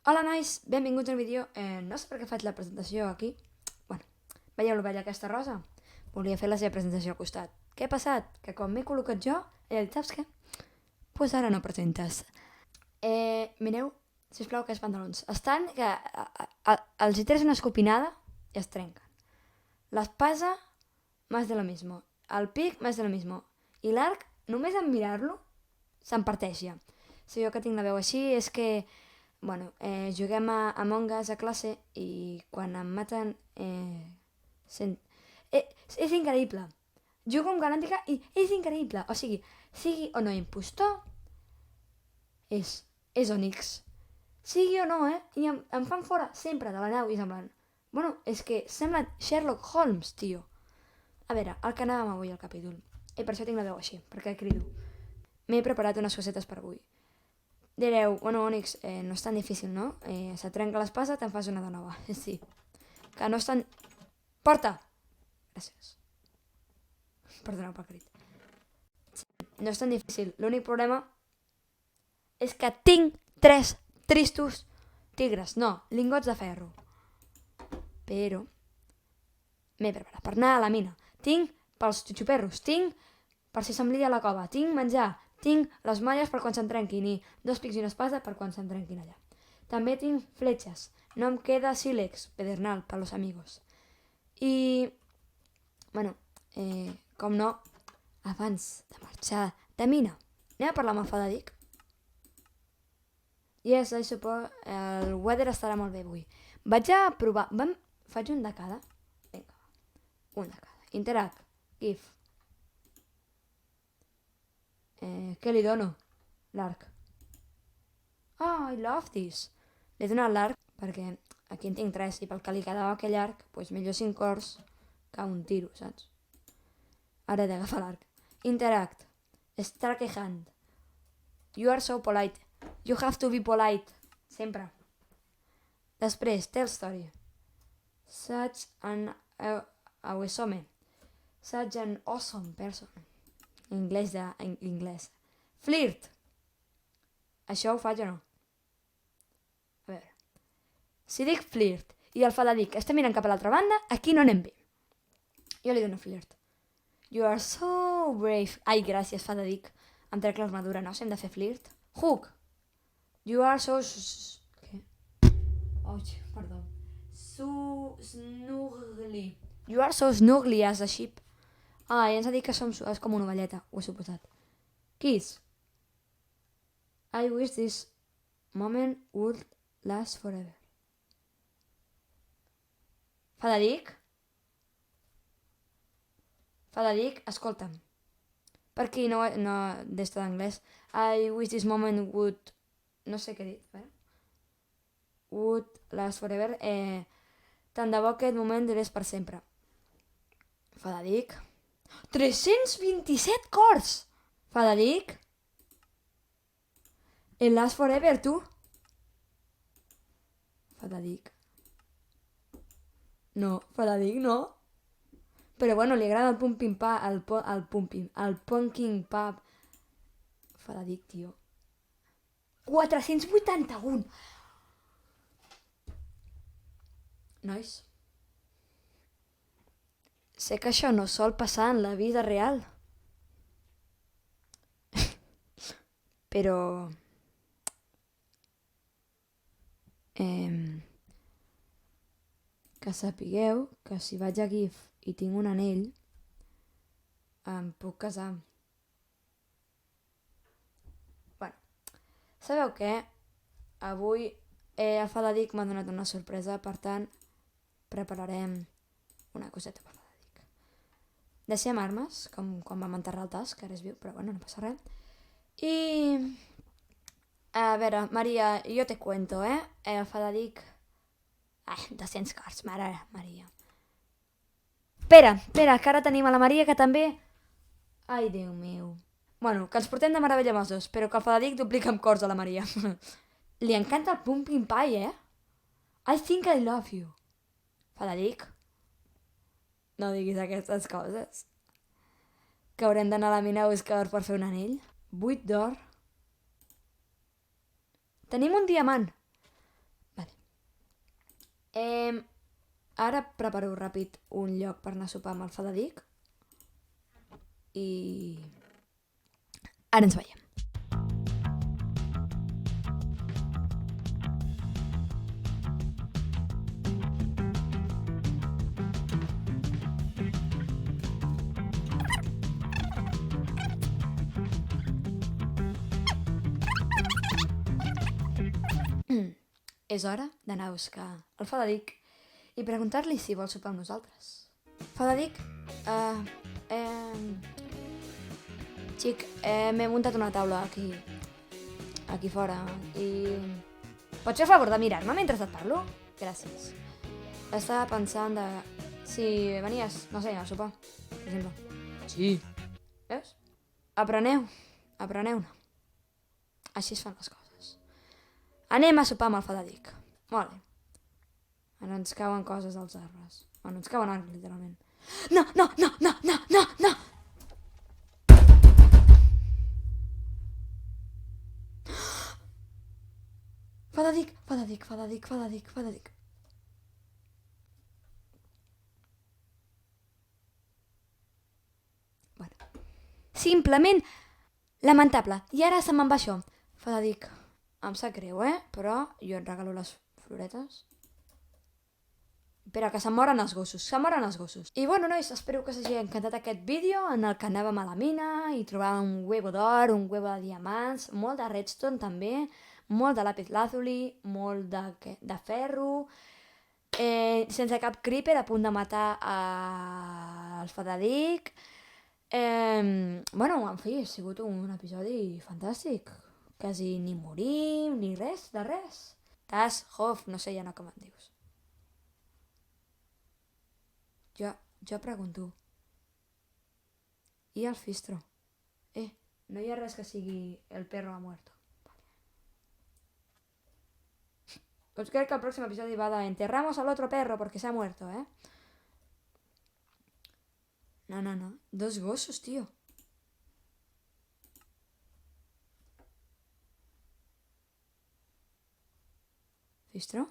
Hola nois, benvinguts al vídeo. No sé per què faig la presentació aquí. Bueno, veieu l'ovella aquesta rosa? Volia fer la seva presentació al costat. Què ha passat? Que quan m'he col·locat jo, he dit, saps què? Pues ara no presentes. Mireu, sisplau, aquests pantalons. Estan que els hi tres una escopinada i es trenquen. L'espasa, más de lo mismo. El pic, más de lo mismo. I l'arc, només en mirar-lo, se'n parteix ja. Si jo que tinc la veu així és que bueno, juguem a Among Us a classe i quan em maten és increïble. Jugo amb Galàntica i és increïble. O sigui o no impostor, és Onyx. Sigui o no, I em fan fora sempre de la nau i semblant. Bueno, és que sembla Sherlock Holmes, tio. A veure, el que anàvem avui al capítol. I per això tinc la veu així, perquè crido. M'he preparat unes cosetes per avui. Direu, bueno, Onyx, no és tan difícil, no? Se trenca l'espasa, te'n fas una de nova. Sí. Que no és tan... Porta! Gràcies. Perdoneu pel crit. No és tan difícil. L'únic problema és que tinc 3 tristos tigres. No, lingots de ferro. Però m'he preparat per anar a la mina. Tinc pels xutxuperros. Tinc per si se'm lia la cova. Tinc menjar. Tinc les malles per quan se'n trenquin i 2 pics i una espasa per quan se'n trenquin allà. També tinc fletxes. No em queda sílex, pedernal, per los amigos. I, bueno, com no, abans de marxar de mina, anem a parlar amb el Fadadic. Yes, I suppose el weather estarà molt bé avui. Vaig a provar... Faig un de cada? Vinga, un de cada. Interact, GIF. Què li dono? L'arc. Oh, I love this. Li he donat l'arc perquè aquí en tinc 3 i pel que li quedava aquell arc, doncs millor 5 cors que un tiro, saps? Ara he d'agafar l'arc. Interact. Strike a hand. You are so polite. You have to be polite. Sempre. Després, tell story. Such an awesome. Such an awesome person. Inglès. Flirt. Això ho faig o no? A veure. Si dic flirt i el Fadadic està mirant cap a l'altra banda, aquí no anem bé. Jo li dono flirt. You are so brave. Ai, gràcies, Fadadic. Em trec l'armadura, no? Si hem de fer flirt. Hook. You are so... Què? Ouch, perdó. Snuggly. You are so snuggly as a sheep. Ah, i ens ha dit que és com una ovelleta, ho he suposat. Kiss. I wish this moment would last forever. Fadadic? Fadadic, escolta'm. Per qui no d'esta d'anglès. I wish this moment would... No sé què he dit, would last forever. Tant de bo aquest moment durés per sempre. Fadadic... 327 cors! Fadadic? El last forever, tu? Fadadic. No, Fadadic no. Però bueno, li agrada el pumping pub, el pumpkin pub. Fadadic, tio. 481! Nois. Sé que això no sol passar en la vida real. Però... que sapigueu que si vaig a GIF i tinc un anell, em puc casar. Bueno, sabeu què? Avui el Fadadic m'ha donat una sorpresa, per tant, prepararem una coseta per Fadadic. Deixem armes, com quan vam enterrar el tas, que ara és viu, però bueno, no passa res. I... A veure, Maria, jo te cuento, El Fadadic... 200 cors, mare Maria. Espera, que ara tenim a la Maria, que també... Ai, Déu meu. Bueno, que ens portem de meravella amb els dos, però que el Fadadic duplica amb cors a la Maria. Li encanta el pumpkin pie, I think I love you. Fadadic? No diguis aquestes coses. Que haurem d'anar a la mina a buscar or per fer un anell. 8 d'or. Tenim un diamant. Ara preparo ràpid un lloc per anar a sopar amb el Fadadic i ara ens veiem. És hora d'anar a buscar el Fadadic i preguntar-li si vol sopar amb nosaltres. Fadadic, xic, m'he muntat una taula aquí fora i... Pots fer el favor de mirar-me mentre et parlo? Gràcies. Estava pensant de... si venies, no sé, a sopar, per exemple. Sí. Veus? Apreneu-ne. Així es fan les coses. Anem a sopar amb el Fadadic. Molt bé. Ara ens cauen coses als arbres. Bueno, ens cauen arbres, literalment. No! Fadadic. Bueno. Simplement lamentable. I ara se me'n va això. Fadadic, em sap greu, però jo et regalo les floretes. Espera, que se'm moren els gossos. I bueno, nois, espero que us hagi encantat aquest vídeo en el que anàvem a la mina i trobàvem un huevo d'or, un huevo de diamants, molt de redstone també, molt de lápiz lazuli, molt de ferro, sense cap creeper a punt de matar el Fadadic. Bueno, en fi, ha sigut un episodi fantàstic. Quasi ni morim, ni res, de res. Tas, Hof, no sé ja no com et dius. Jo pregunto. I el Fistro? No hi ha res que sigui el perro ha muerto. Pues crec que el pròxim episodi va de enterramos al otro perro porque se ha muerto, No. 2 gossos, tío. Fistro?